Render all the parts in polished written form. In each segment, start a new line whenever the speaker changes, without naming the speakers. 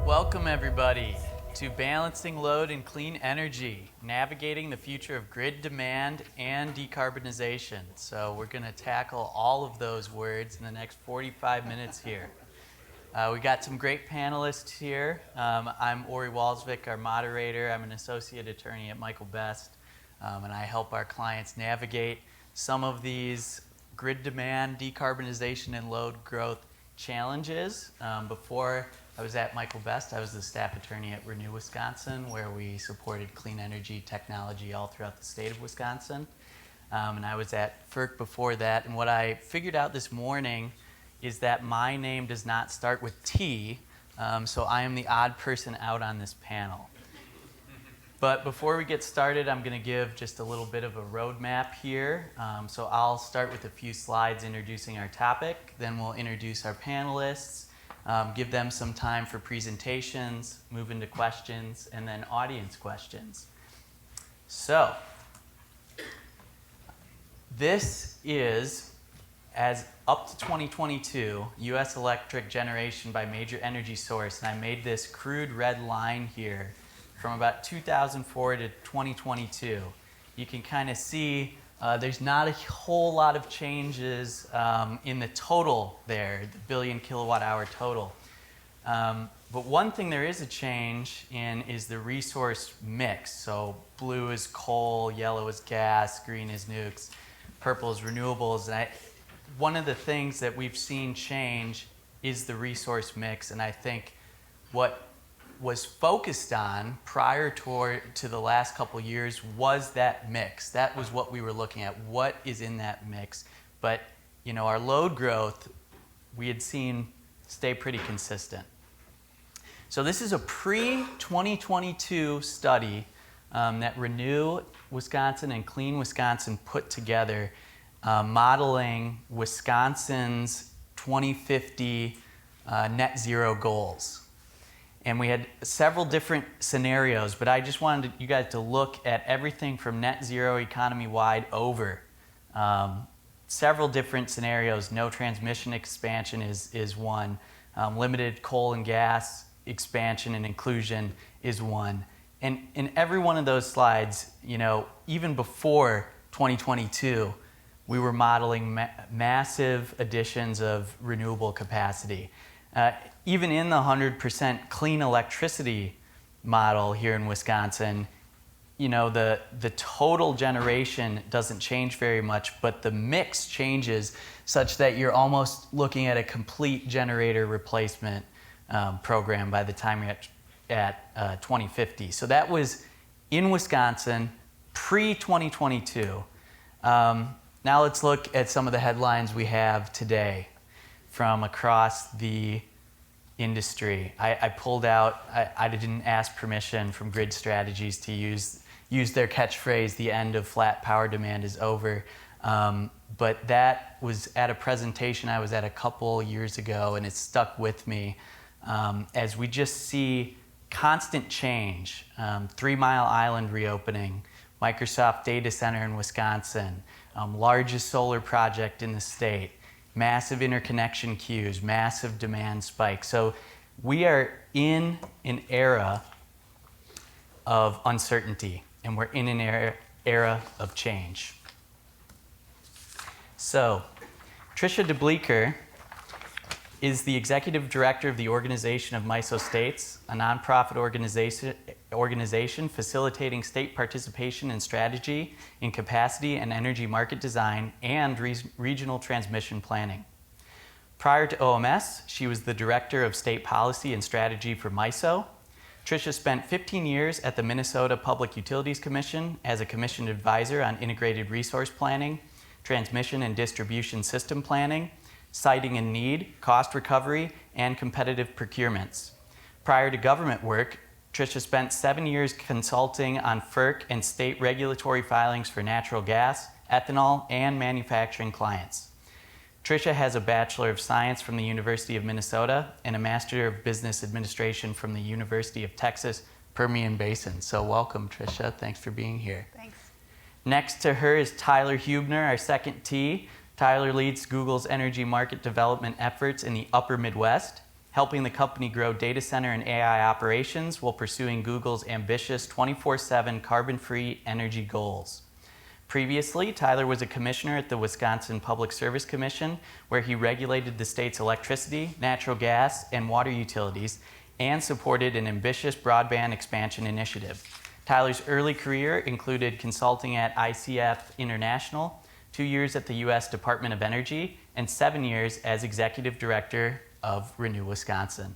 Welcome everybody to Balancing Load and Clean Energy, Navigating the Future of Grid Demand and Decarbonization. So we're going to tackle all of those words in the next 45 minutes here. We got some great panelists here. I'm Ori Walsvik, our moderator. I'm an associate attorney at Michael Best, and I help our clients navigate some of these grid demand, decarbonization, and load growth challenges. Before I was at Michael Best, I was the staff attorney at Renew Wisconsin, where we supported clean energy technology all throughout the state of Wisconsin. And I was at FERC before that. And what I figured out this morning is that my name does not start with T, so I am the odd person out on this panel. But before we get started, I'm going to give just a little bit of a roadmap here. So I'll start with a few slides introducing our topic, then we'll introduce our panelists, give them some time for presentations, move into questions, and then audience questions. So, this is, as up to 2022, U.S. electric generation by major energy source, and I made this crude red line here from about 2004 to 2022. You can kind of see there's not a whole lot of changes in the total there, the billion kilowatt hour total. But one thing there is a change in is the resource mix. So blue is coal, yellow is gas, green is nukes, purple is renewables. And one of the things that we've seen change is the resource mix. And I think what was focused on prior to the last couple of years was that mix. That was what we were looking at. What is in that mix? But our load growth, we had seen stay pretty consistent. So this is a pre-2022 study that Renew Wisconsin and Clean Wisconsin put together, modeling Wisconsin's 2050 net zero goals. And we had several different scenarios, but I just wanted you guys to look at everything from net zero economy-wide over. Several different scenarios. No transmission expansion is one. Limited coal and gas expansion and inclusion is one. And in every one of those slides, even before 2022, we were modeling massive additions of renewable capacity. Even in the 100% clean electricity model here in Wisconsin, the total generation doesn't change very much, but the mix changes such that you're almost looking at a complete generator replacement program by the time you're at 2050. So that was in Wisconsin pre-2022. Now let's look at some of the headlines we have today from across the industry. I pulled out, I didn't ask permission from Grid Strategies to use their catchphrase, the end of flat power demand is over. But that was at a presentation I was at a couple years ago, and it stuck with me as we just see constant change. 3 Mile Island reopening, Microsoft data center in Wisconsin, largest solar project in the state, massive interconnection queues, massive demand spikes. So we are in an era of uncertainty, and we're in an era of change. So Tricia DeBleeker is the executive director of the Organization of MISO States, a nonprofit organization facilitating state participation in strategy in capacity and energy market design and regional transmission planning. Prior to OMS, she was the director of state policy and strategy for MISO. Tricia spent 15 years at the Minnesota Public Utilities Commission as a commissioned advisor on integrated resource planning, transmission and distribution system planning, siting and need, cost recovery, and competitive procurements. Prior to government work, Tricia spent 7 years consulting on FERC and state regulatory filings for natural gas, ethanol, and manufacturing clients. Tricia has a Bachelor of Science from the University of Minnesota and a Master of Business Administration from the University of Texas, Permian Basin. So welcome, Tricia. Thanks for being here.
Thanks.
Next to her is Tyler Hubner, our second T. Tyler leads Google's energy market development efforts in the upper Midwest. helping the company grow data center and AI operations while pursuing Google's ambitious 24/7 carbon-free energy goals. Previously, Tyler was a commissioner at the Wisconsin Public Service Commission, where he regulated the state's electricity, natural gas, and water utilities, and supported an ambitious broadband expansion initiative. Tyler's early career included consulting at ICF International, 2 years at the U.S. Department of Energy, and 7 years as executive director of Renew Wisconsin.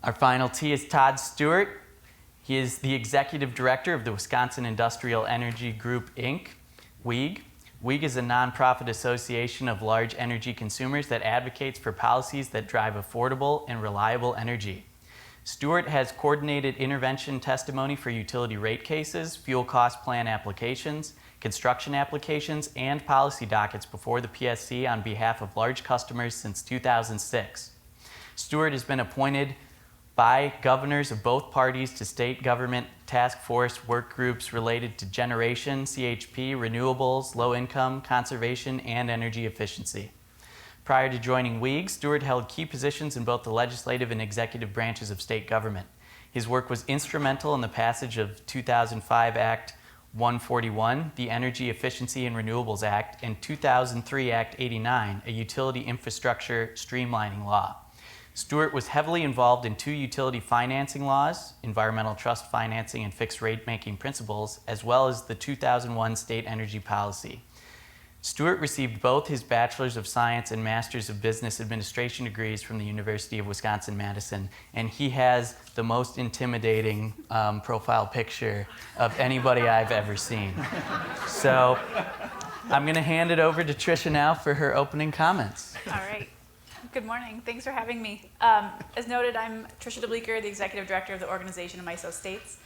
Our final T is Todd Stewart. He is the executive director of the Wisconsin Industrial Energy Group, Inc., WEG. WEG is a nonprofit association of large energy consumers that advocates for policies that drive affordable and reliable energy. Stewart has coordinated intervention testimony for utility rate cases, fuel cost plan applications, construction applications, and policy dockets before the PSC on behalf of large customers since 2006. Stewart has been appointed by governors of both parties to state government task force work groups related to generation, CHP, renewables, low income, conservation, and energy efficiency. Prior to joining WEG, Stewart held key positions in both the legislative and executive branches of state government. His work was instrumental in the passage of 2005 Act 141, the Energy Efficiency and Renewables Act, and 2003 Act 89, a utility infrastructure streamlining law. Stewart was heavily involved in 2 utility financing laws, environmental trust financing and fixed rate making principles, as well as the 2001 state energy policy. Stewart received both his Bachelor's of Science and Master's of Business Administration degrees from the University of Wisconsin-Madison, and he has the most intimidating profile picture of anybody I've ever seen. So I'm going to hand it over to Tricia now for her opening comments.
All right. Good morning. Thanks for having me. As noted, I'm Tricia DeBleeker, the Executive Director of the Organization of MISO States.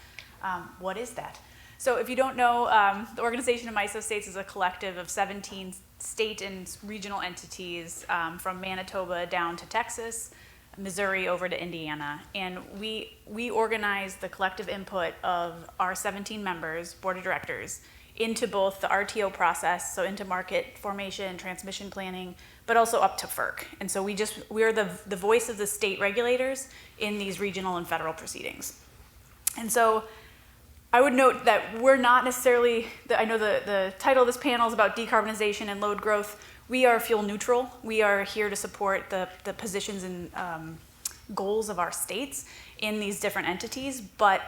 What is that? So if you don't know, the Organization of MISO States is a collective of 17 state and regional entities from Manitoba down to Texas, Missouri over to Indiana. And we organize the collective input of our 17 members, board of directors, into both the RTO process, so into market formation, transmission planning, but also up to FERC. And so we're the voice of the state regulators in these regional and federal proceedings. And so I would note that we're not necessarily, I know the title of this panel is about decarbonization and load growth. We are fuel neutral. We are here to support the positions and goals of our states in these different entities, but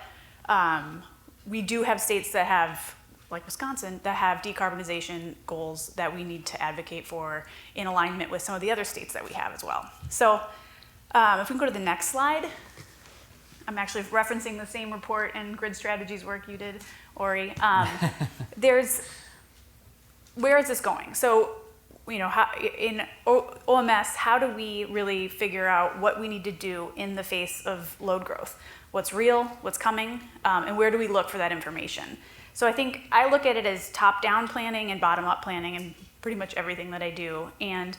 we do have states that have, like Wisconsin, that have decarbonization goals that we need to advocate for in alignment with some of the other states that we have as well. So if we can go to the next slide. I'm actually referencing the same report and grid strategies work you did, Ori. Where is this going? So, in OMS, how do we really figure out what we need to do in the face of load growth? What's real, what's coming, and where do we look for that information? So I think I look at it as top-down planning and bottom-up planning in pretty much everything that I do. And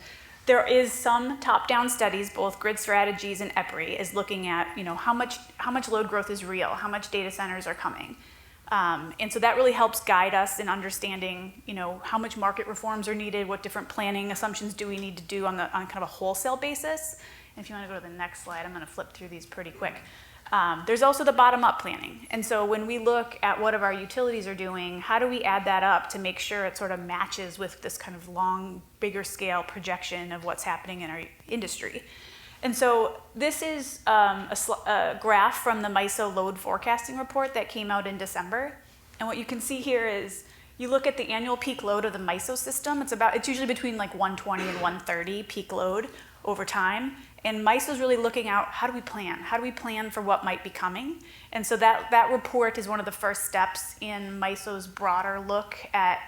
there is some top-down studies, both grid strategies and EPRI, is looking at how much load growth is real, how much data centers are coming. And so that really helps guide us in understanding how much market reforms are needed, what different planning assumptions do we need to do on kind of a wholesale basis. And if you want to go to the next slide, I'm going to flip through these pretty quick. There's also the bottom-up planning. And so when we look at what our utilities are doing, how do we add that up to make sure it sort of matches with this kind of long, bigger scale projection of what's happening in our industry? And so this is a graph from the MISO load forecasting report that came out in December. And what you can see here is you look at the annual peak load of the MISO system. It's usually between like 120 and 130 peak load over time. And MISO is really looking out, how do we plan? How do we plan for what might be coming? And so that report is one of the first steps in MISO's broader look at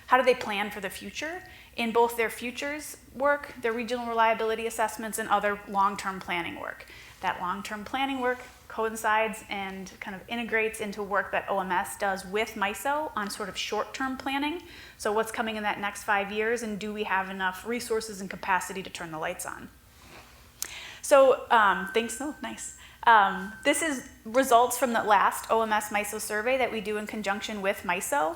how do they plan for the future in both their futures work, their regional reliability assessments, and other long-term planning work. That long-term planning work coincides and kind of integrates into work that OMS does with MISO on sort of short-term planning. So what's coming in that next 5 years, and do we have enough resources and capacity to turn the lights on? So thanks, nice. This is results from the last OMS MISO survey that we do in conjunction with MISO.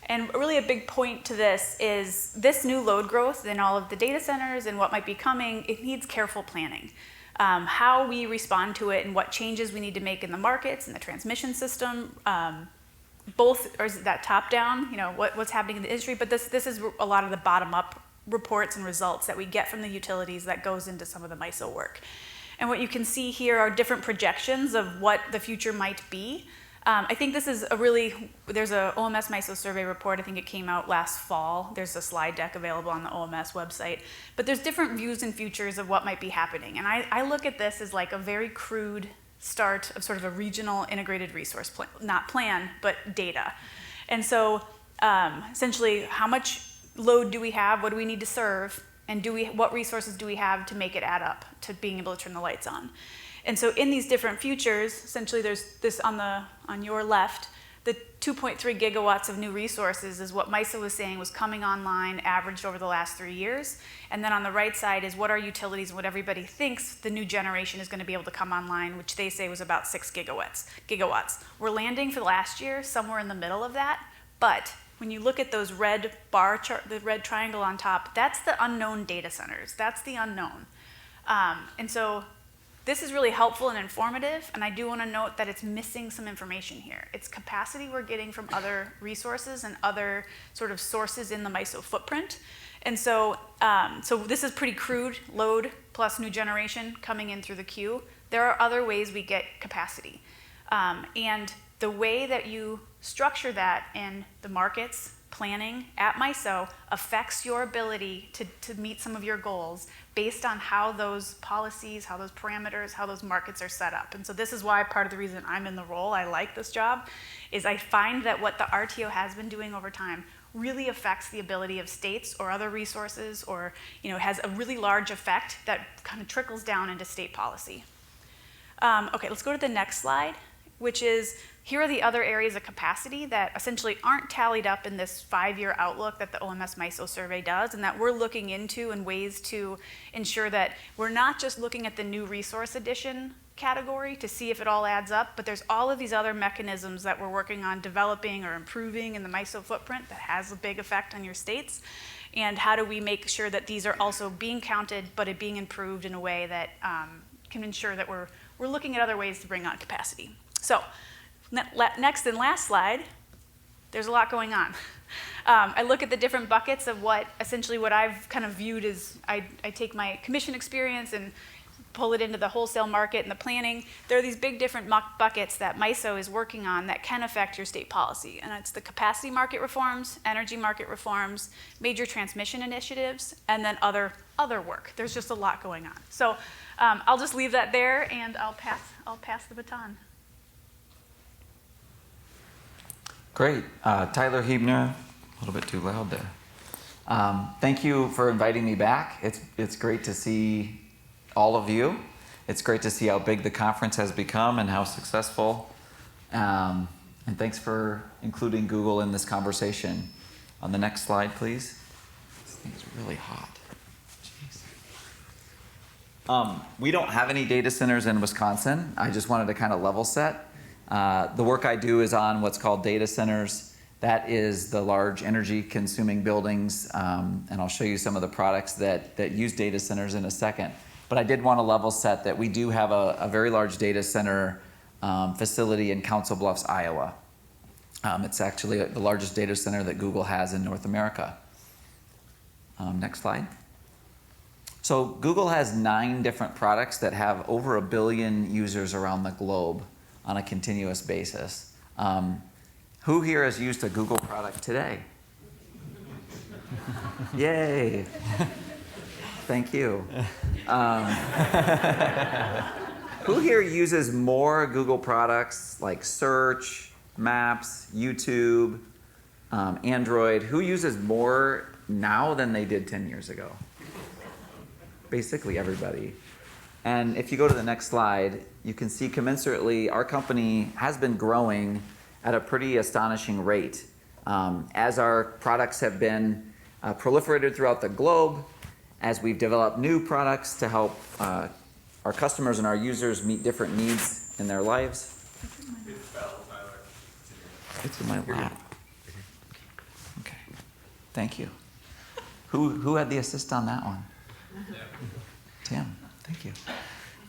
And really a big point to this is this new load growth in all of the data centers and what might be coming, it needs careful planning. how we respond to it and what changes we need to make in the markets and the transmission system, both, or is it that top down, what's happening in the industry, but this is a lot of the bottom up reports and results that we get from the utilities that goes into some of the MISO work. And what you can see here are different projections of what the future might be. I think this is there's a OMS MISO survey report, I think it came out last fall. There's a slide deck available on the OMS website. But there's different views and futures of what might be happening. And I look at this as like a very crude start of sort of a regional integrated resource plan, not plan, but data. And so essentially, how much load do we have? What do we need to serve? And what resources do we have to make it add up to being able to turn the lights on? And so in these different futures, essentially there's this on your left, the 2.3 gigawatts of new resources is what MISO was saying was coming online, averaged over the last 3 years. And then on the right side is what our utilities and what everybody thinks the new generation is going to be able to come online, which they say was about 6 gigawatts. We're landing for the last year somewhere in the middle of that, but when you look at those red bar chart, the red triangle on top, that's the unknown data centers. That's the unknown. And so this is really helpful and informative, and I do want to note that it's missing some information here. It's capacity we're getting from other resources and other sort of sources in the MISO footprint. And so, so this is pretty crude, load plus new generation coming in through the queue. There are other ways we get capacity. And the way that you structure that in the markets planning at MISO affects your ability to meet some of your goals based on how those policies, how those parameters, how those markets are set up. And so this is why part of the reason I'm in the role, I like this job, is I find that what the RTO has been doing over time really affects the ability of states or other resources, or has a really large effect that kind of trickles down into state policy. Okay, let's go to the next slide, which is, here are the other areas of capacity that essentially aren't tallied up in this 5-year outlook that the OMS MISO survey does, and that we're looking into in ways to ensure that we're not just looking at the new resource addition category to see if it all adds up, but there's all of these other mechanisms that we're working on developing or improving in the MISO footprint that has a big effect on your states. And how do we make sure that these are also being counted, but it being improved in a way that can ensure that we're looking at other ways to bring on capacity. So next and last slide, there's a lot going on. I look at the different buckets of what I've kind of viewed as, I take my commission experience and pull it into the wholesale market and the planning. There are these big different buckets that MISO is working on that can affect your state policy. And it's the capacity market reforms, energy market reforms, major transmission initiatives, and then other work. There's just a lot going on. So I'll just leave that there, and I'll pass the baton.
Great. Tyler Hebner, a little bit too loud there. Thank you for inviting me back. It's great to see all of you. It's great to see how big the conference has become and how successful. And thanks for including Google in this conversation. On the next slide, please. This thing's really hot. Jeez. We don't have any data centers in Wisconsin. I just wanted to kind of level set. The work I do is on what's called data centers. That is the large energy consuming buildings, and I'll show you some of the products that use data centers in a second. But I did want to level set that we do have a very large data center facility in Council Bluffs, Iowa. It's actually the largest data center that Google has in North America. Next slide. So Google has 9 different products that have over 1 billion users around the globe on a continuous basis. Who here has used a Google product today? Yay. Thank you. Who here uses more Google products like Search, Maps, YouTube, Android? Who uses more now than they did 10 years ago? Basically everybody. And if you go to the next slide, you can see commensurately our company has been growing at a pretty astonishing rate. As our products have been proliferated throughout the globe, as we've developed new products to help our customers and our users meet different needs in their lives. It's in my lap. Okay. Thank you. Who had the assist on that one? Tim. Thank you.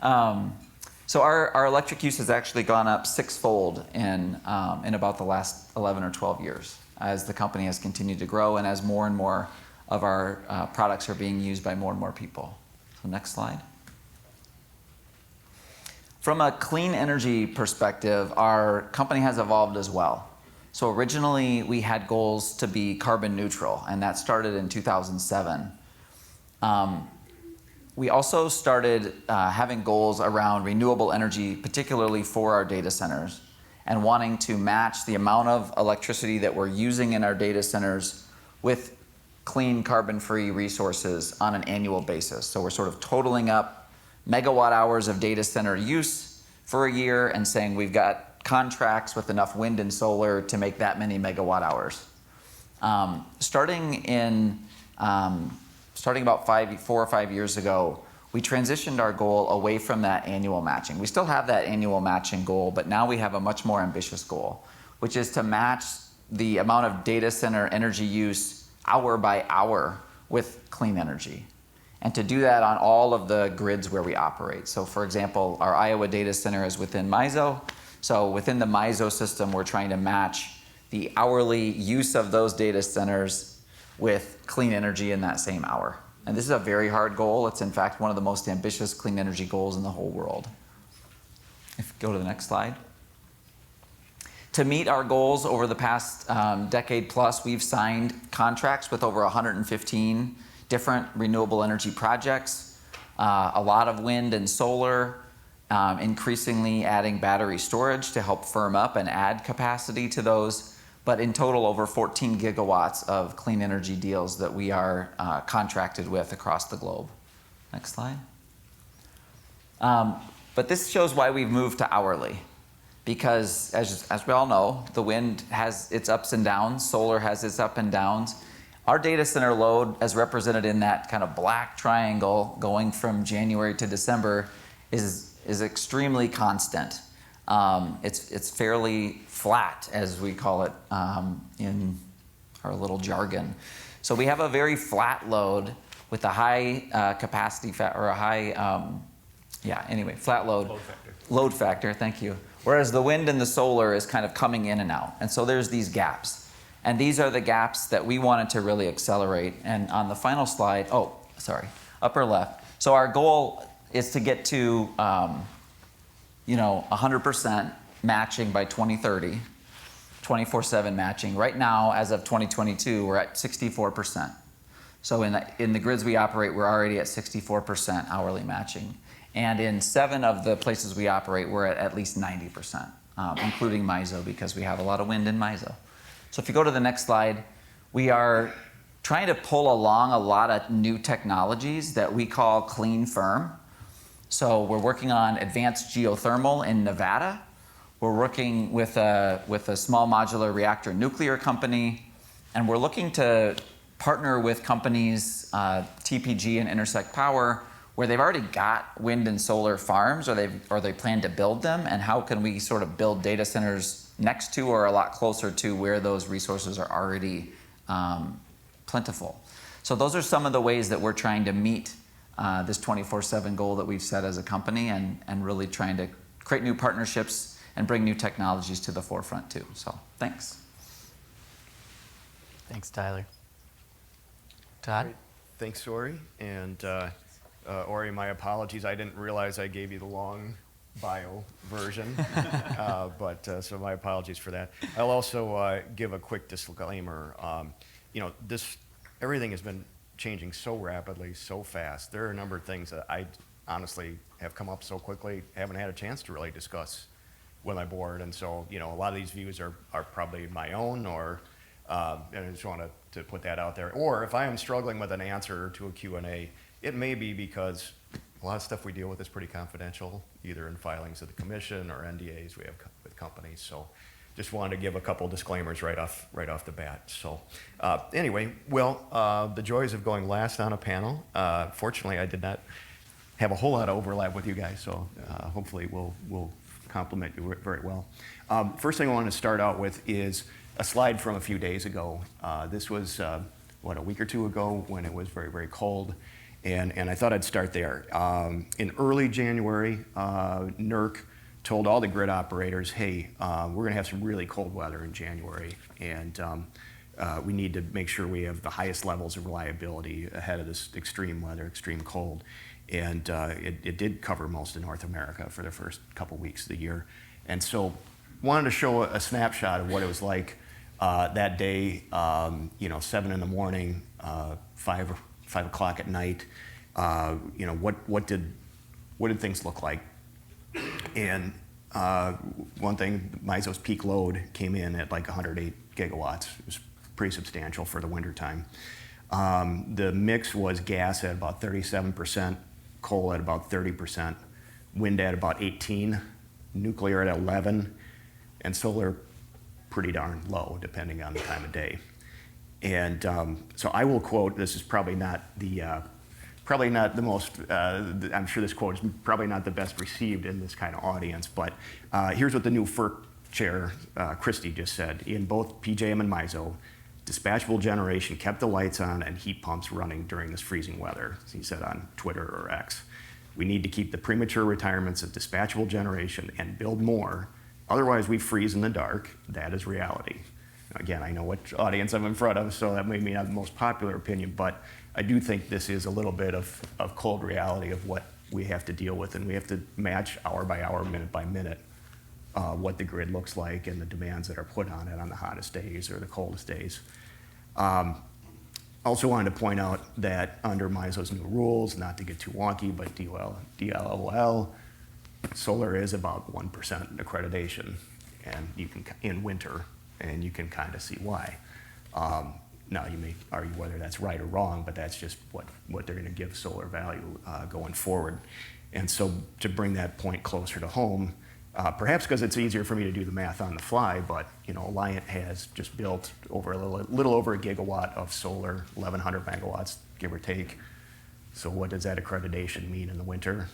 So our electric use has actually gone up sixfold in about the last 11 or 12 years as the company has continued to grow and as more and more of our products are being used by more and more people. So next slide. From a clean energy perspective, our company has evolved as well. So originally we had goals to be carbon neutral, and that started in 2007. We also started having goals around renewable energy, particularly for our data centers, and wanting to match the amount of electricity that we're using in our data centers with clean carbon-free resources on an annual basis. So we're sort of totaling up megawatt hours of data center use for a year and saying we've got contracts with enough wind and solar to make that many megawatt hours. Starting about 4 or 5 years ago, we transitioned our goal away from that annual matching. We still have that annual matching goal, but now we have a much more ambitious goal, which is to match the amount of data center energy use hour by hour with clean energy. And to do that on all of the grids where we operate. So for example, our Iowa data center is within MISO. So within the MISO system, we're trying to match the hourly use of those data centers with clean energy in that same hour. And this is a very hard goal. It's in fact one of the most ambitious clean energy goals in the whole world. If you go to the next slide. To meet our goals over the past decade plus, we've signed contracts with over 115 different renewable energy projects, a lot of wind and solar, increasingly adding battery storage to help firm up and add capacity to those, but in total over 14 gigawatts of clean energy deals that we are contracted with across the globe. Next slide. But this shows why we've moved to hourly. Because as we all know, the wind has its ups and downs, solar has its ups and downs. Our data center load, as represented in that kind of black triangle going from January to December, is extremely constant. It's fairly flat, as we call it in our little jargon. So we have a very flat load with a high capacity or a high, flat load.
Load factor.
Load factor, thank you. Whereas the wind and the solar is kind of coming in and out. And so there's these gaps. And these are the gaps that we wanted to really accelerate. And on the final slide, upper left. So our goal is to get to 100% matching by 2030, 24/7 matching. Right now, as of 2022, we're at 64%. So in the grids we operate, we're already at 64% hourly matching. And in 7 of the places we operate, we're at least 90%, including MISO, because we have a lot of wind in MISO. So if you go to the next slide, we are trying to pull along a lot of new technologies that we call clean firm. So we're working on advanced geothermal in Nevada. We're working with a small modular reactor nuclear company, and we're looking to partner with companies, TPG and Intersect Power, where they've already got wind and solar farms, or they plan to build them, and how can we sort of build data centers next to or a lot closer to where those resources are already plentiful. So those are some of the ways that we're trying to meet this 24/7 goal that we've set as a company, and really trying to create new partnerships and bring new technologies to the forefront too. So thanks.
Thanks, Tyler. Todd?
Great. Thanks, Ori. And Ori, my apologies. I didn't realize I gave you the long bio version, so my apologies for that. I'll also give a quick disclaimer. Everything has been changing so rapidly, so fast. There are a number of things that I honestly have come up so quickly, haven't had a chance to really discuss with my board. And so, a lot of these views are probably my own, and I just want to put that out there. Or if I am struggling with an answer to a Q&A, it may be because a lot of stuff we deal with is pretty confidential, either in filings of the commission or NDAs we have with companies. So just wanted to give a couple disclaimers right off the bat. So anyway, the joys of going last on a panel. Fortunately, I did not have a whole lot of overlap with you guys, so hopefully we'll complement you very well. First thing I want to start out with is a slide from a few days ago. This was, a week or two ago when it was very, very cold. And I thought I'd start there. In early January, NERC told all the grid operators, hey, we're gonna have some really cold weather in January, and we need to make sure we have the highest levels of reliability ahead of this extreme weather, extreme cold. And it did cover most of North America for the first couple weeks of the year. And so wanted to show a snapshot of what it was like that day, 7 in the morning, 5 o'clock at night. What did things look like? And one thing, MISO's peak load came in at like 108 gigawatts. It was pretty substantial for the winter time. The mix was gas at about 37%, coal at about 30%, wind at about 18, nuclear at 11, and solar pretty darn low, depending on the time of day. And so I will quote, this is probably not the most, I'm sure this quote is probably not the best received in this kind of audience, but here's what the new FERC chair, Christie, just said. In both PJM and MISO, dispatchable generation kept the lights on and heat pumps running during this freezing weather, as he said on Twitter or X. We need to keep the premature retirements of dispatchable generation and build more. Otherwise, we freeze in the dark. That is reality. Again, I know which audience I'm in front of, so that may be not the most popular opinion, but I do think this is a little bit of cold reality of what we have to deal with, and we have to match hour by hour, minute by minute, what the grid looks like and the demands that are put on it on the hottest days or the coldest days. Also wanted to point out that under MISO's new rules, not to get too wonky, but DLOL, solar is about 1% accreditation, and you can in winter, and you can kind of see why. Now you may argue whether that's right or wrong, but that's just what they're going to give solar value going forward. And so to bring that point closer to home, perhaps because it's easier for me to do the math on the fly, but Alliant has just built over a little over a gigawatt of solar, 1,100 megawatts, give or take. So what does that accreditation mean in the winter?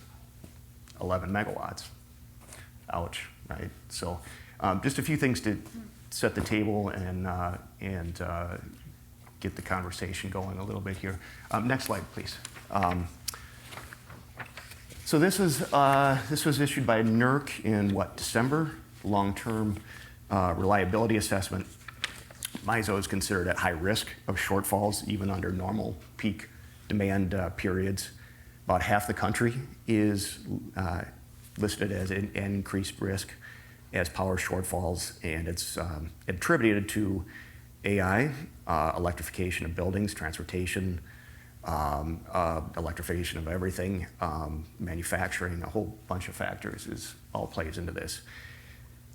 11 megawatts. Ouch, right? So just a few things to set the table and get the conversation going a little bit here. Next slide, please. So this was issued by NERC in December? Long-term reliability assessment. MISO is considered at high risk of shortfalls even under normal peak demand periods. About half the country is listed as an increased risk as power shortfalls, and it's attributed to AI, electrification of buildings, transportation, electrification of everything, manufacturing, a whole bunch of factors all plays into this.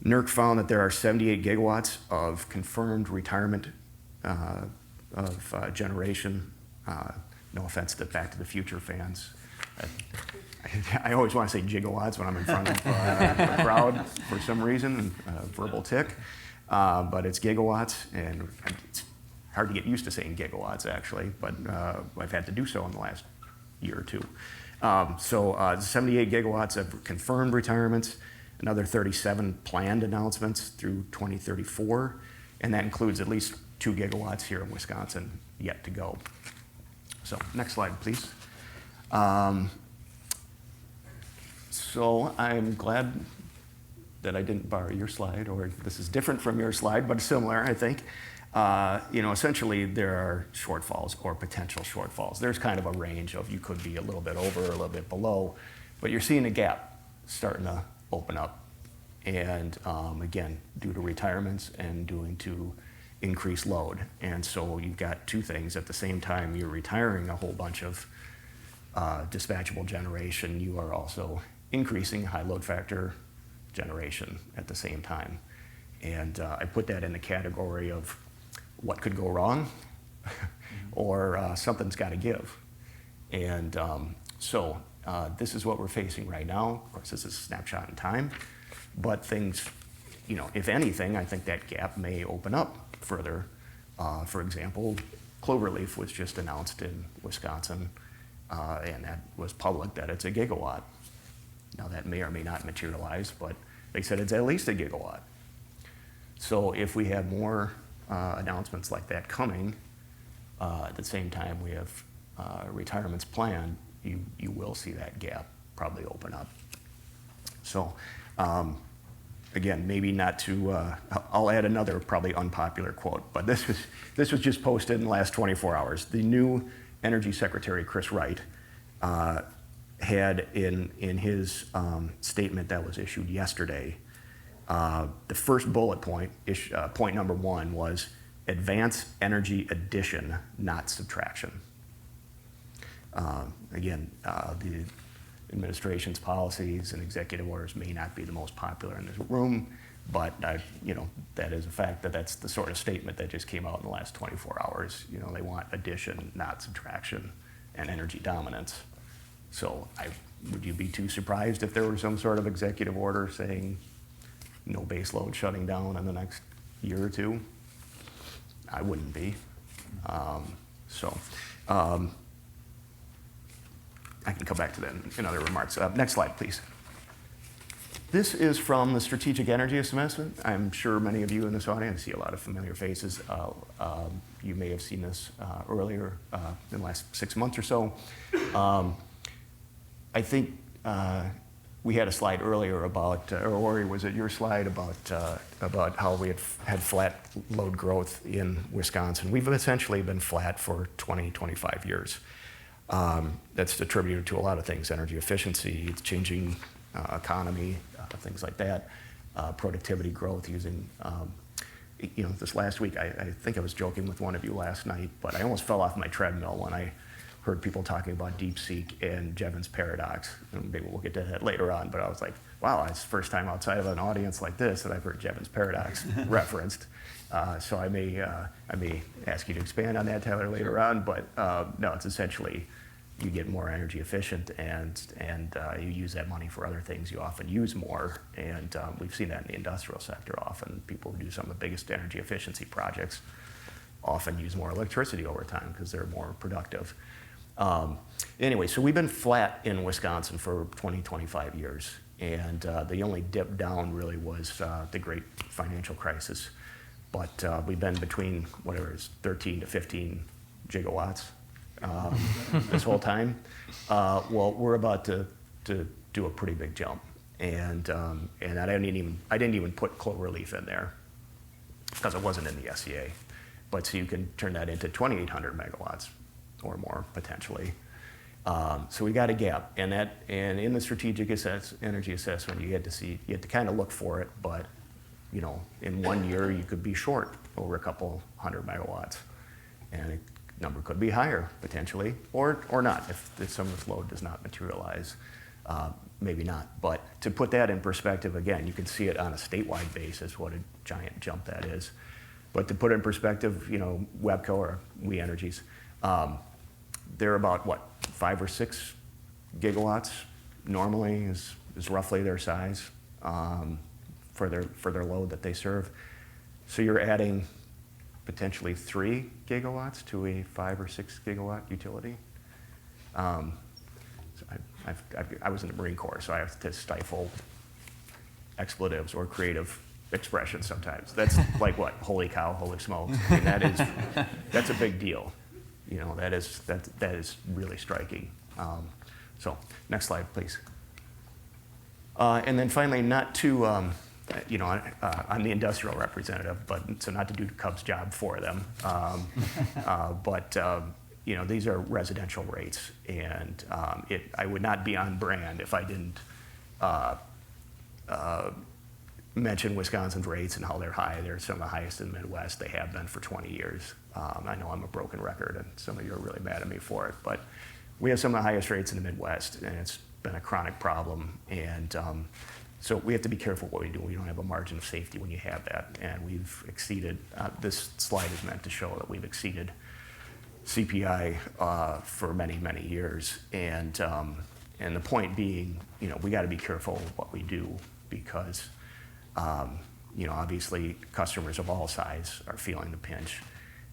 NERC found that there are 78 gigawatts of confirmed retirement of generation. No offense to Back to the Future fans. I always want to say gigawatts when I'm in front of a crowd for some reason, verbal tick. But it's gigawatts, and it's hard to get used to saying gigawatts, actually, but I've had to do so in the last year or two. 78 gigawatts of confirmed retirements, another 37 planned announcements through 2034, and that includes at least 2 gigawatts here in Wisconsin yet to go. So next slide, please. So I'm glad that I didn't borrow your slide, or this is different from your slide, but similar, I think. Essentially there are shortfalls or potential shortfalls. There's kind of a range of you could be a little bit over or a little bit below, but you're seeing a gap starting to open up. And again, due to retirements and due to increased load. And so you've got two things. At the same time, you're retiring a whole bunch of dispatchable generation. You are also increasing high load factor generation at the same time. And I put that in the category of what could go wrong or something's got to give. And so this is what we're facing right now. Of course, this is a snapshot in time, but things, if anything, I think that gap may open up further. For example, cloverleaf was just announced in Wisconsin, and that was public that it's a gigawatt. Now that may or may not materialize, but they said it's at least a gigawatt. So if we have more announcements like that coming, at the same time we have retirements planned, you will see that gap probably open up. So, again, maybe not to, I'll add another probably unpopular quote, but this was just posted in the last 24 hours. The new Energy Secretary, Chris Wright, had in his statement that was issued yesterday, the first bullet point, point number 1, was advance energy addition, not subtraction. Again, the administration's policies and executive orders may not be the most popular in this room, but that is a fact that's the sort of statement that just came out in the last 24 hours. They want addition, not subtraction, and energy dominance. So would you be too surprised if there were some sort of executive order saying no base load shutting down in the next year or two? I wouldn't be. I can come back to that in other remarks. Next slide, please. This is from the Strategic Energy Assessment. I'm sure many of you in this audience see a lot of familiar faces. You may have seen this earlier in the last 6 months or so. I think we had a slide earlier about, or Ori, was it your slide about how we had flat load growth in Wisconsin? We've essentially been flat for 20, 25 years. That's attributed to a lot of things: energy efficiency, changing economy, things like that, productivity growth using, this last week, I think I was joking with one of you last night, but I almost fell off my treadmill when I heard people talking about DeepSeek and Jevons paradox. And maybe we'll get to that later on, but I was like, wow, it's the first time outside of an audience like this that I've heard Jevons paradox referenced. So I may ask you to expand on that, Tyler, later on, but no, it's essentially you get more energy efficient and you use that money for other things you often use more. And we've seen that in the industrial sector often. People who do some of the biggest energy efficiency projects often use more electricity over time because they're more productive. Anyway, so we've been flat in Wisconsin for 20, 25 years. And the only dip down really was the great financial crisis. But we've been between, whatever it is, 13 to 15 gigawatts this whole time. Well, we're about to do a pretty big jump. And I didn't even put Cloverleaf in there because it wasn't in the SCA. But so you can turn that into 2,800 megawatts or more potentially. So we got a gap, and in the strategic energy assessment, you had to kind of look for it, but in 1 year you could be short over a couple hundred megawatts, and the number could be higher potentially, or not if some of this load does not materialize. Maybe not, but to put that in perspective, again, you can see it on a statewide basis what a giant jump that is. But to put it in perspective, WEPCO or We Energies, they're about 5 or 6 gigawatts normally is roughly their size for their load that they serve. So you're adding potentially 3 gigawatts to a 5 or 6 gigawatt utility. So I was in the Marine Corps, so I have to stifle expletives or creative expressions sometimes. That's like what? Holy cow, holy smokes. I mean, that's a big deal. That is really striking. So next slide, please. And then finally, not to, I'm the industrial representative, so not to do Cub's job for them. But these are residential rates, and I would not be on brand if I didn't mention Wisconsin's rates and how they're high. They're some of the highest in the Midwest. They have been for 20 years. I know I'm a broken record, and some of you are really mad at me for it, but we have some of the highest rates in the Midwest, and it's been a chronic problem. And so we have to be careful what we do. We don't have a margin of safety when you have that, and we've exceeded. This slide is meant to show that we've exceeded CPI for many, many years. And the point being, we got to be careful what we do because. Obviously customers of all size are feeling the pinch.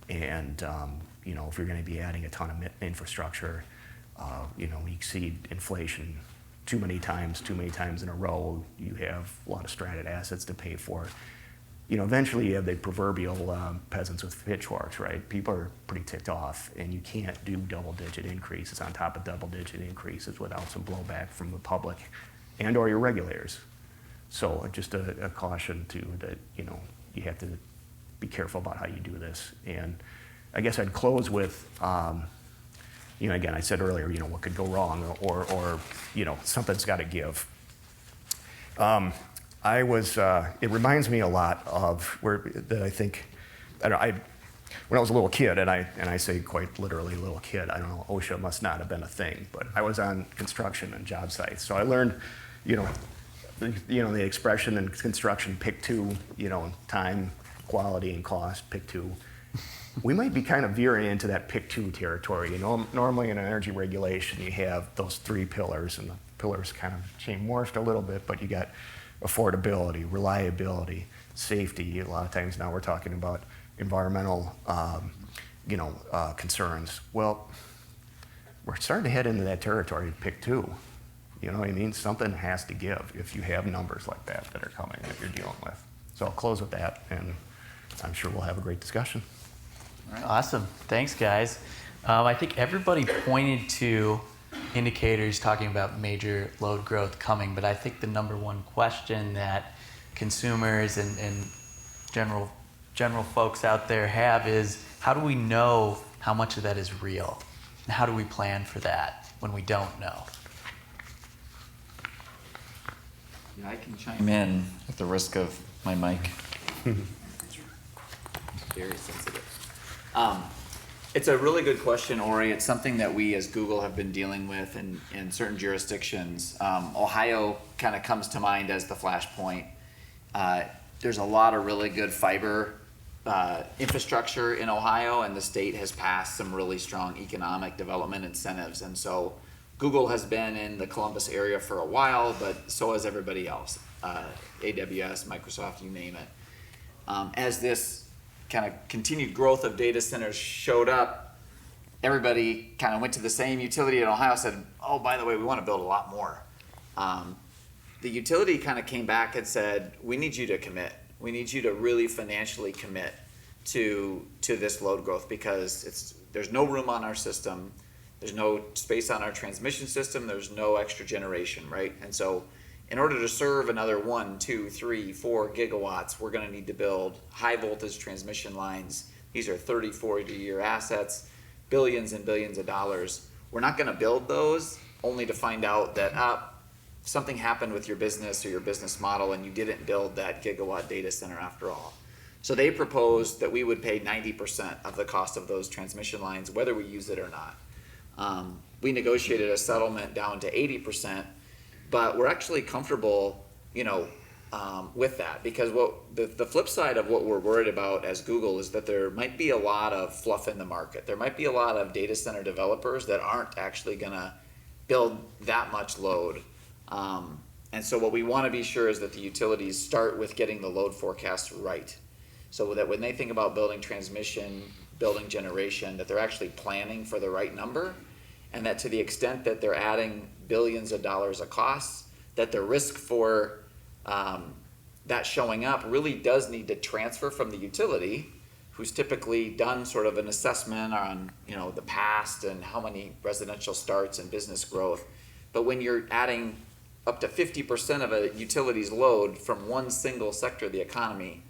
And, if you're going to be adding a ton of infrastructure, we exceed inflation too many times in a row. You have a lot of stranded assets to pay for. eventually you have the proverbial peasants with pitchforks, right? People are pretty ticked off, and you can't do double-digit increases on top of double-digit increases without some blowback from the public and or your regulators. So just a caution too that, you have to be careful about how you do this. And I guess I'd close with, again, I said earlier, what could go wrong or something's got to give. It reminds me a lot of when I was a little kid, and I say quite literally little kid, I don't know, OSHA must not have been a thing, but I was on construction and job sites. So I learned, the expression in construction, pick two, time, quality, and cost, pick two. We might be kind of veering into that pick two territory. Normally in energy regulation, you have those three pillars, and the pillars kind of morphed a little bit, but you got affordability, reliability, safety. A lot of times now we're talking about environmental, concerns. Well, we're starting to head into that territory, pick two. You know what I mean? Something has to give if you have numbers like that are coming that you're dealing with. So I'll close with that, and I'm sure we'll have a great discussion.
All right. Awesome. Thanks, guys. I think everybody pointed to indicators talking about major load growth coming, but I think the number one question that consumers and general folks out there have is, how do we know how much of that is real? And how do we plan for that when we don't know?
Yeah, I can chime in at the risk of my mic. Very sensitive. It's a really good question, Ori. It's something that we as Google have been dealing with in certain jurisdictions. Ohio kind of comes to mind as the flashpoint. There's a lot of really good fiber infrastructure in Ohio, and the state has passed some really strong economic development incentives. And so Google has been in the Columbus area for a while, but so has everybody else. AWS, Microsoft, you name it. As this kind of continued growth of data centers showed up, everybody kind of went to the same utility in Ohio, said, oh, by the way, we want to build a lot more. The utility kind of came back and said, we need you to commit. We need you to really financially commit to this load growth, because there's no room on our system. There's no space on our transmission system. There's no extra generation, right? And so in order to serve another 1, 2, 3, 4 gigawatts, we're going to need to build high voltage transmission lines. These are 30, 40-year assets, billions and billions of dollars. We're not going to build those only to find out that something happened with your business or your business model and you didn't build that gigawatt data center after all. So they proposed that we would pay 90% of the cost of those transmission lines, whether we use it or not. We negotiated a settlement down to 80%. But we're actually comfortable, with that, because the flip side of what we're worried about as Google is that there might be a lot of fluff in the market. There might be a lot of data center developers that aren't actually going to build that much load. And so what we want to be sure is that the utilities start with getting the load forecast right, so that when they think about building transmission, building generation, that they're actually planning for the right number, and that to the extent that they're adding billions of dollars of costs, that the risk for that showing up really does need to transfer from the utility, who's typically done sort of an assessment on the past and how many residential starts and business growth. But when you're adding up to 50% of a utility's load from one single sector of the economy,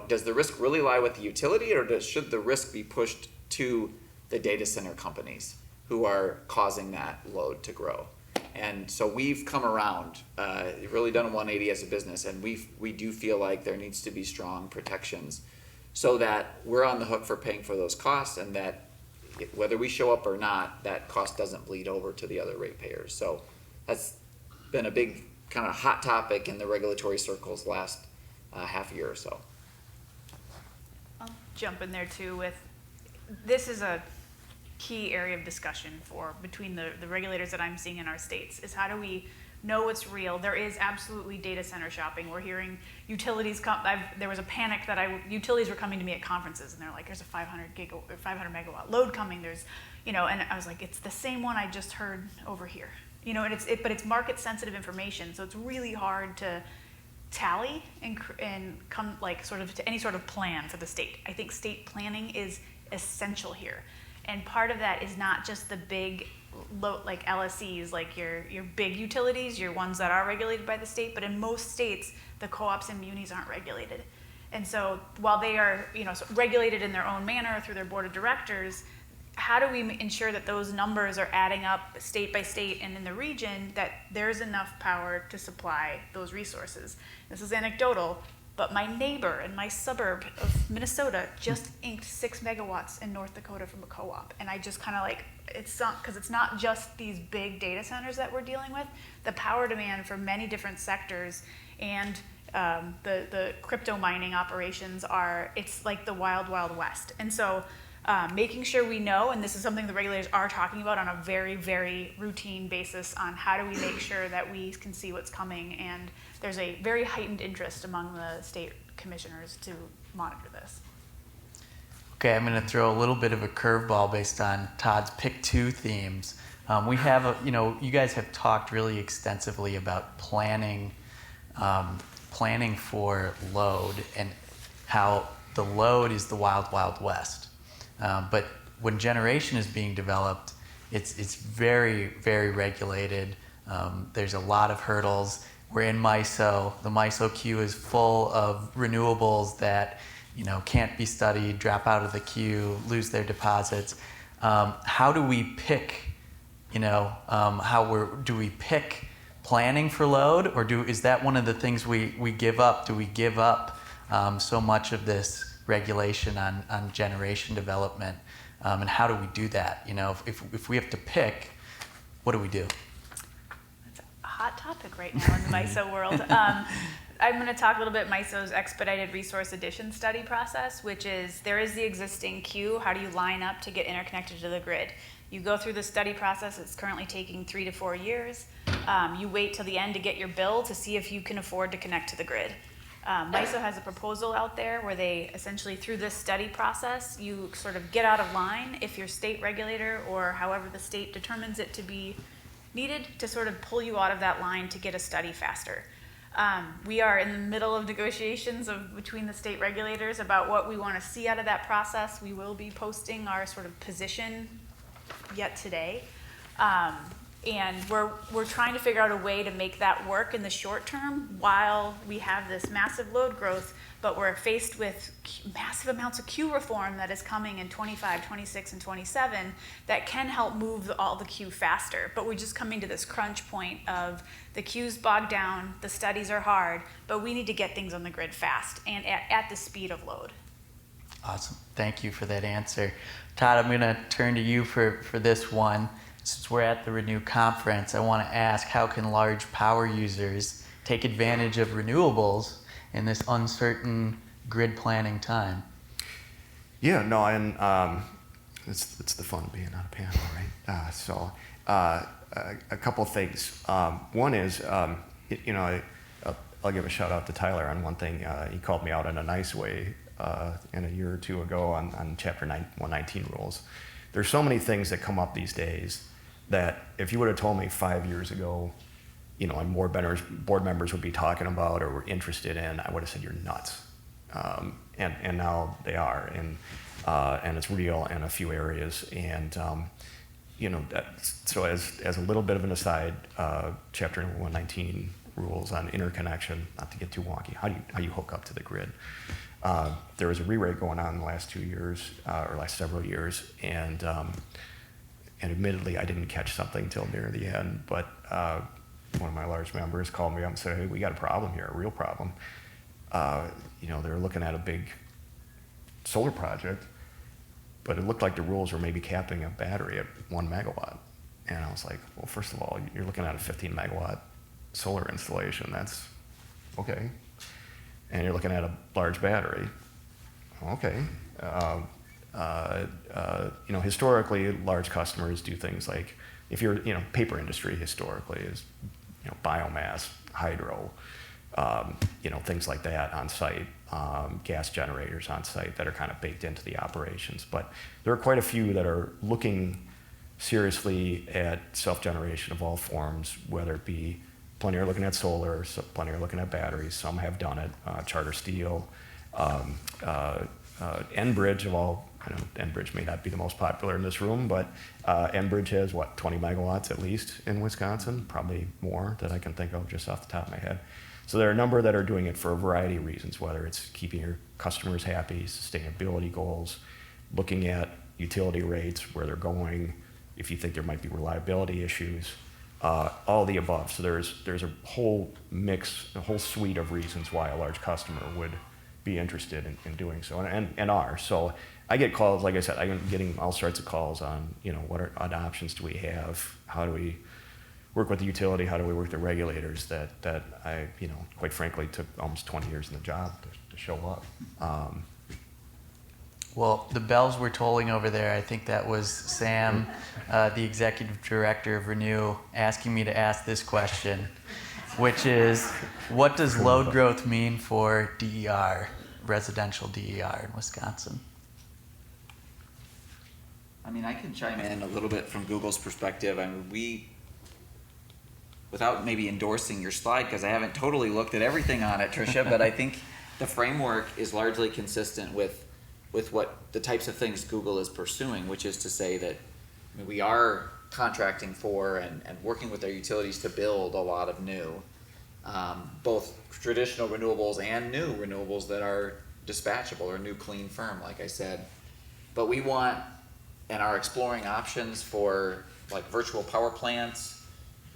does the risk really lie with the utility, or should the risk be pushed to the data center companies who are causing that load to grow? And so we've come around, really done a 180 as a business, and we do feel like there needs to be strong protections so that we're on the hook for paying for those costs, and that whether we show up or not, that cost doesn't bleed over to the other ratepayers. So that's been a big kind of hot topic in the regulatory circles last half year or so.
I'll jump in there too with, this is a key area of discussion between the regulators that I'm seeing in our states, is how do we know what's real? There is absolutely data center shopping. We're hearing utilities there was a panic that utilities were coming to me at conferences, and they're like, there's a 500 megawatt load coming. There's, and I was like, it's the same one I just heard over here. And but it's market sensitive information, so it's really hard to tally and come like sort of to any sort of plan for the state. I think state planning is essential here. And part of that is not just the big like LSEs, like your big utilities, your ones that are regulated by the state, but in most states, the co-ops and munis aren't regulated. And so while they are, regulated in their own manner through their board of directors, how do we ensure that those numbers are adding up state by state and in the region, that there's enough power to supply those resources? This is anecdotal, but my neighbor in my suburb of Minnesota just inked 6 megawatts in North Dakota from a co-op. And I just kind of like, because it's not just these big data centers that we're dealing with. The power demand for many different sectors and the crypto mining operations it's like the wild, wild west. And so making sure we know, and this is something the regulators are talking about on a very, very routine basis, on how do we make sure that we can see what's coming, and there's a very heightened interest among the state commissioners to monitor this.
Okay, I'm going to throw a little bit of a curveball based on Todd's pick 2 themes. We have, you guys have talked really extensively about planning for load and how the load is the wild, wild west. But when generation is being developed, it's very, very regulated. There's a lot of hurdles. We're in MISO. The MISO queue is full of renewables that can't be studied, drop out of the queue, lose their deposits. How do we pick? Do we pick planning for load, or is that one of the things we give up? Do we give up so much of this regulation on generation development, and how do we do that? If we have to pick, what do we do?
That's a hot topic right now in the MISO world. I'm going to talk a little bit MISO's expedited resource addition study process, which is there is the existing queue. How do you line up to get interconnected to the grid? You go through the study process. It's currently taking 3 to 4 years. You wait till the end to get your bill to see if you can afford to connect to the grid. MISO has a proposal out there where they essentially, through this study process, you sort of get out of line if your state regulator or however the state determines it to be needed to sort of pull you out of that line to get a study faster. We are in the middle of negotiations between the state regulators about what we want to see out of that process. We will be posting our sort of position yet today. And we're trying to figure out a way to make that work in the short term while we have this massive load growth, but we're faced with massive amounts of queue reform that is coming in 25, 26, and 27 that can help move all the queue faster. But we're just coming to this crunch point of the queue's bogged down, the studies are hard, but we need to get things on the grid fast and at the speed of load.
Awesome. Thank you for that answer. Todd, I'm going to turn to you for this one. Since we're at the Renew conference, I want to ask, how can large power users take advantage of renewables in this uncertain grid planning time?
Yeah, no, and it's the fun of being on a panel, right? A couple of things. One is, I'll give a shout out to Tyler on one thing. He called me out in a nice way in a year or two ago on Chapter 119 rules. There's so many things that come up these days that if you would have told me 5 years ago, and board members would be talking about or were interested in, I would have said you're nuts. And now they are, and it's real in a few areas. And so as a little bit of an aside, Chapter 119 rules on interconnection, not to get too wonky, how you hook up to the grid. There was a re-rate going on in the last 2 years, or last several years, and admittedly, I didn't catch something till near the end, but one of my large members called me up and said, hey, we got a problem here, a real problem. They're looking at a big solar project, but it looked like the rules were maybe capping a battery at 1 megawatt. And I was like, well, first of all, you're looking at a 15 megawatt solar installation. That's okay. And you're looking at a large battery. Okay. Historically, large customers do things like, if you're, paper industry historically is, biomass, hydro, things like that on site, gas generators on site that are kind of baked into the operations. But there are quite a few that are looking seriously at self-generation of all forms, whether it be plenty are looking at solar, so plenty are looking at batteries. Some have done it. Charter Steel, Enbridge of all. I know Enbridge may not be the most popular in this room, but Enbridge has, 20 megawatts at least in Wisconsin, probably more that I can think of just off the top of my head. So there are a number that are doing it for a variety of reasons, whether it's keeping your customers happy, sustainability goals, looking at utility rates, where they're going, if you think there might be reliability issues, all the above. So there's a whole mix, a whole suite of reasons why a large customer would be interested in doing so, and are. So I get calls, like I said, I'm getting all sorts of calls on, what options do we have? How do we work with the utility? How do we work with the regulators? That I, quite frankly, took almost 20 years in the job to show up.
Well, the bells were tolling over there. I think that was Sam, the executive director of Renew, asking me to ask this question, which is, what does load growth mean for DER, residential DER in Wisconsin?
I mean, I can chime in a little bit from Google's perspective. I mean, without maybe endorsing your slide, because I haven't totally looked at everything on it, Tricia, but I think the framework is largely consistent with what the types of things Google is pursuing, which is to say that we are contracting for and working with our utilities to build a lot of new, both traditional renewables and new renewables that are dispatchable or new clean firm, like I said. But we want and are exploring options for like virtual power plants,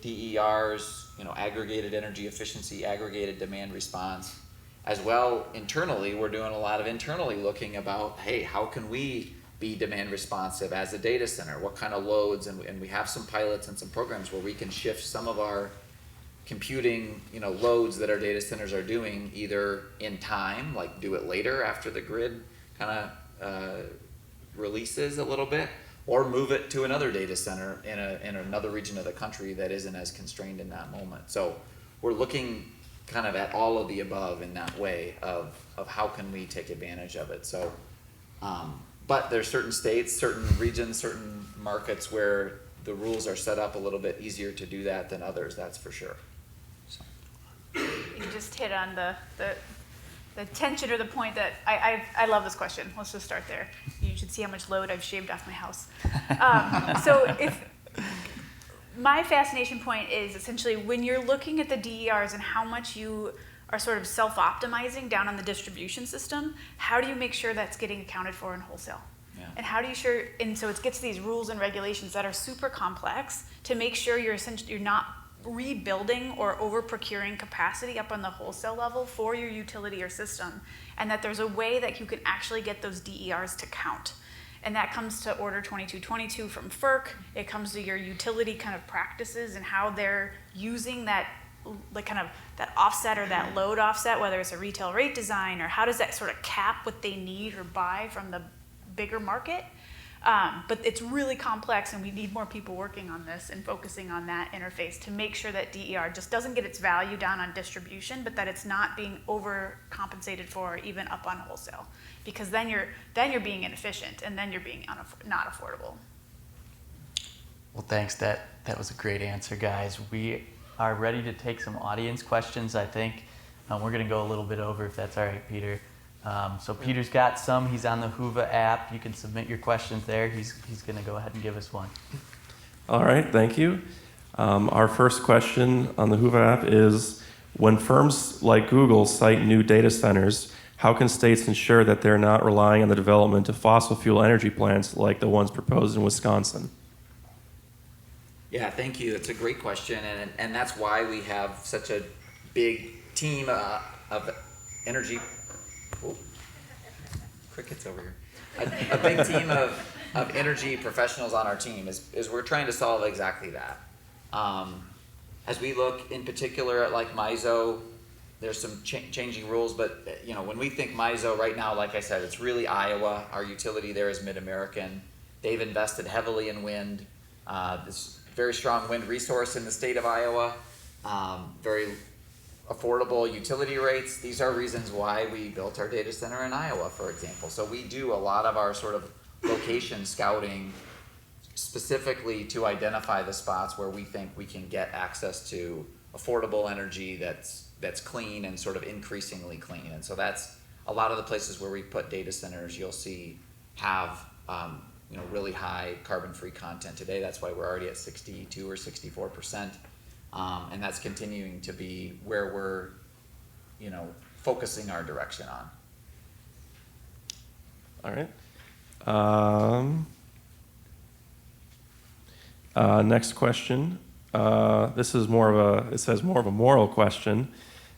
DERs, aggregated energy efficiency, aggregated demand response. As well, internally, we're doing a lot of internally looking about, hey, how can we be demand responsive as a data center? What kind of loads? And we have some pilots and some programs where we can shift some of our computing, loads that our data centers are doing either in time, like do it later after the grid kind of releases a little bit, or move it to another data center in another region of the country that isn't as constrained in that moment. So we're looking kind of at all of the above in that way of how can we take advantage of it. So, but there's certain states, certain regions, certain markets where the rules are set up a little bit easier to do that than others, that's for sure. So.
You just hit on the tension or the point that I love this question. Let's just start there. You should see how much load I've shaved off my house. My fascination point is essentially when you're looking at the DERs and how much you are sort of self-optimizing down on the distribution system, how do you make sure that's getting accounted for in wholesale? Yeah. And how do you and so it gets these rules and regulations that are super complex to make sure you're not rebuilding or over procuring capacity up on the wholesale level for your utility or system, and that there's a way that you can actually get those DERs to count. And that comes to Order 2222 from FERC. It comes to your utility kind of practices and how they're using that, that offset or that load offset, whether it's a retail rate design or how does that sort of cap what they need or buy from the bigger market. But it's really complex, and we need more people working on this and focusing on that interface to make sure that DER just doesn't get its value down on distribution, but that it's not being overcompensated for even up on wholesale. Because then you're being inefficient, and then you're being not affordable.
Well, thanks. That was a great answer, guys. We are ready to take some audience questions, I think. We're going to go a little bit over, if that's all right, Peter. So Peter's got some. He's on the Whova app. You can submit your questions there. He's going to go ahead and give us one.
All right, thank you. Our first question on the Whova app is, when firms like Google cite new data centers, how can states ensure that they're not relying on the development of fossil fuel energy plants like the ones proposed in Wisconsin?
Yeah, thank you. That's a great question, and that's why we have such a big team of energy. Oh, crickets over here. A big team of energy professionals on our team is we're trying to solve exactly that. As we look in particular at like MISO, there's some changing rules, but when we think MISO right now, like I said, it's really Iowa. Our utility there is Mid-American. They've invested heavily in wind. This very strong wind resource in the state of Iowa. Very affordable utility rates. These are reasons why we built our data center in Iowa, for example. So we do a lot of our sort of location scouting specifically to identify the spots where we think we can get access to affordable energy that's clean and sort of increasingly clean. And so that's a lot of the places where we put data centers, you'll see have really high carbon-free content today. That's why we're already at 62 or 64%. And that's continuing to be where we're focusing our direction on.
All right. Next question. This is it says more of a moral question.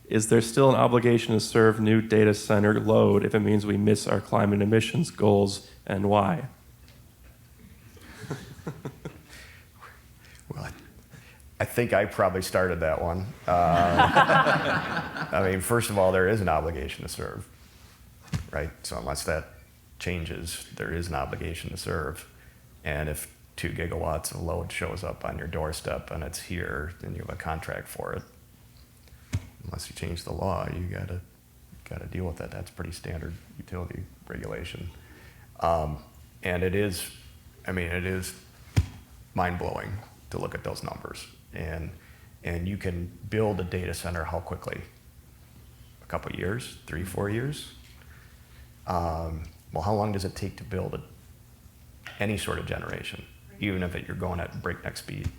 Is there still an obligation to serve new data center load if it means we miss our climate emissions goals, and why?
Well, I think I probably started that one. I mean, first of all, there is an obligation to serve, right? So unless that changes, there is an obligation to serve. And if 2 gigawatts of load shows up on your doorstep and it's here, then you have a contract for it. Unless you change the law, you gotta deal with that. That's pretty standard utility regulation. And it is mind-blowing to look at those numbers. And you can build a data center how quickly? A couple years, 3, 4 years? Well, how long does it take to build any sort of generation, even if you're going at breakneck speed?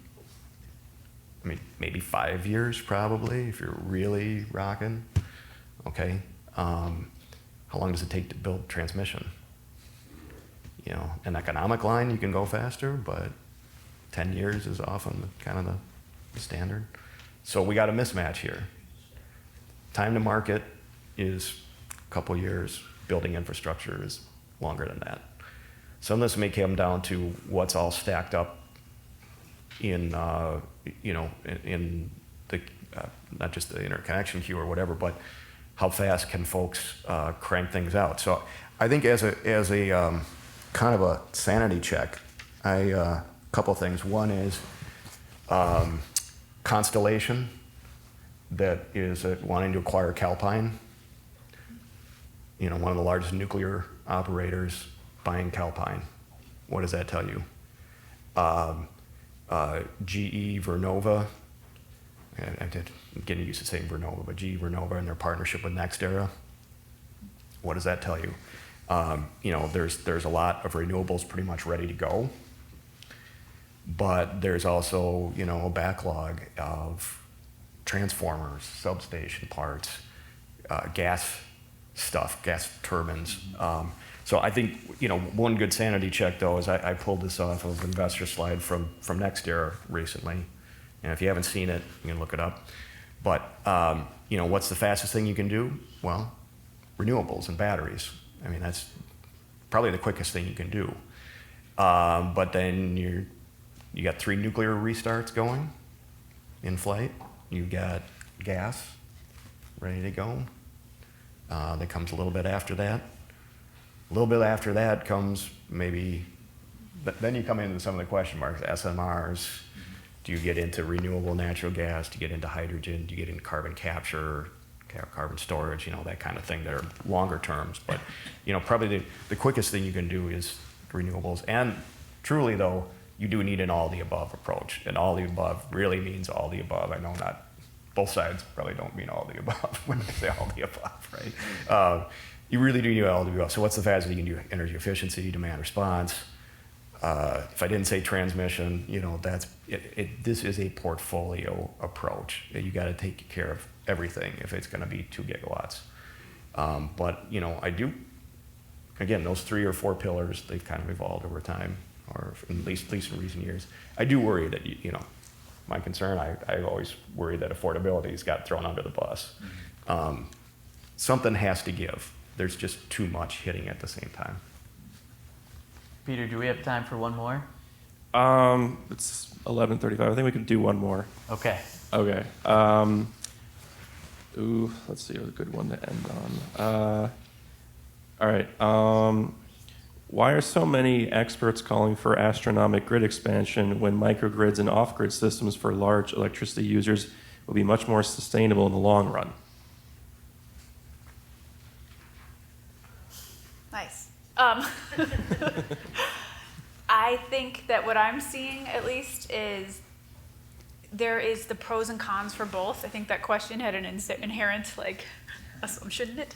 I mean, maybe 5 years probably, if you're really rocking. Okay. How long does it take to build transmission? An economic line, you can go faster, but 10 years is often kind of the standard. So we got a mismatch here. Time to market is a couple years. Building infrastructure is longer than that. Some of this may come down to what's all stacked up in the not just the interconnection queue or whatever, but how fast can folks crank things out? So I think as a kind of a sanity check, a couple things. One is Constellation, that is wanting to acquire Calpine. One of the largest nuclear operators buying Calpine. What does that tell you? GE Vernova, I'm getting used to saying Vernova, but GE Vernova and their partnership with NextEra. What does that tell you? There's a lot of renewables pretty much ready to go, but there's also a backlog of transformers, substation parts, gas stuff, gas turbines. So I think one good sanity check though is I pulled this off of an investor slide from NextEra recently, and if you haven't seen it, you can look it up. But what's the fastest thing you can do? Well, renewables and batteries. I mean, that's probably the quickest thing you can do. But then you got 3 nuclear restarts going in flight. You got gas ready to go. That comes a little bit after that. A little bit after that comes maybe, then you come into some of the question marks, SMRs. Do you get into renewable natural gas? Do you get into hydrogen? Do you get into carbon capture, carbon storage, that kind of thing that are longer terms? But, probably the quickest thing you can do is renewables. And truly, though, you do need an all-the-above approach. And all-the-above really means all the above. I know not both sides probably don't mean all the above when they say all the above, right? You really do need all the above. So what's the fastest you can do? Energy efficiency, demand response. If I didn't say transmission, that's it. This is a portfolio approach. You got to take care of everything if it's going to be 2 gigawatts. But I do. Again, those 3 or 4 pillars, they've kind of evolved over time, or at least in recent years. I do worry that my concern. I always worry that affordability's got thrown under the bus. Something has to give. There's just too much hitting at the same time.
Peter, do we have time for one more?
It's 11:35. I think we can do one more.
Okay.
Okay. Let's see, a good one to end on. All right. Why are so many experts calling for astronomical grid expansion when microgrids and off-grid systems for large electricity users will be much more sustainable in the long run?
Nice. I think that what I'm seeing, at least, is there is the pros and cons for both. I think that question had an inherent assumption in it.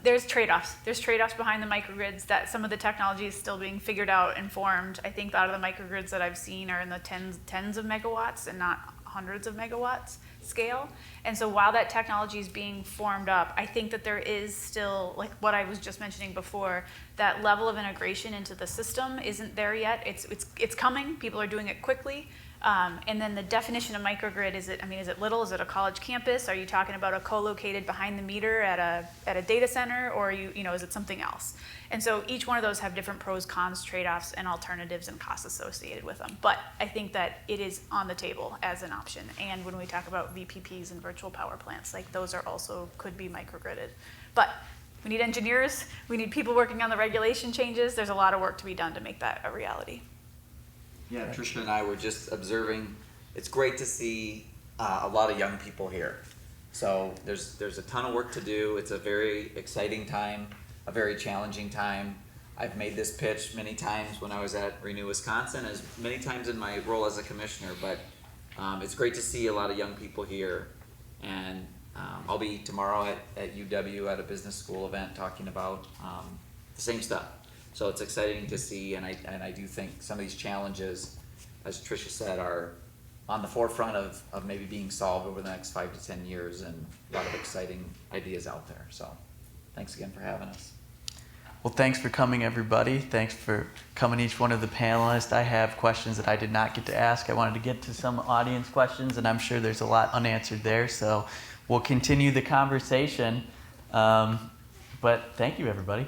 There's trade-offs. There's trade-offs behind the microgrids that some of the technology is still being figured out and formed. I think a lot of the microgrids that I've seen are in the tens of megawatts and not hundreds of megawatts scale. And so while that technology is being formed up, I think that there is still, like what I was just mentioning before, that level of integration into the system isn't there yet. It's coming. People are doing it quickly. And then the definition of microgrid, is it little? Is it a college campus? Are you talking about a co-located behind the meter at a data center, or is it something else? And so each one of those have different pros, cons, trade-offs, and alternatives and costs associated with them. But I think that it is on the table as an option. And when we talk about VPPs and virtual power plants, those are also could be microgridded. But we need engineers. We need people working on the regulation changes. There's a lot of work to be done to make that a reality.
Yeah, Tricia and I were just observing. It's great to see a lot of young people here. So there's a ton of work to do. It's a very exciting time, a very challenging time. I've made this pitch many times when I was at Renew Wisconsin, as many times in my role as a commissioner, but it's great to see a lot of young people here. And I'll be tomorrow at UW at a business school event talking about the same stuff. So it's exciting to see, and I do think some of these challenges, as Tricia said, are on the forefront of maybe being solved over the next 5 to 10 years, and a lot of exciting ideas out there. So thanks again for having us.
Well, thanks for coming, everybody. Thanks for coming, each one of the panelists. I have questions that I did not get to ask. I wanted to get to some audience questions, and I'm sure there's a lot unanswered there. So we'll continue the conversation. But thank you, everybody.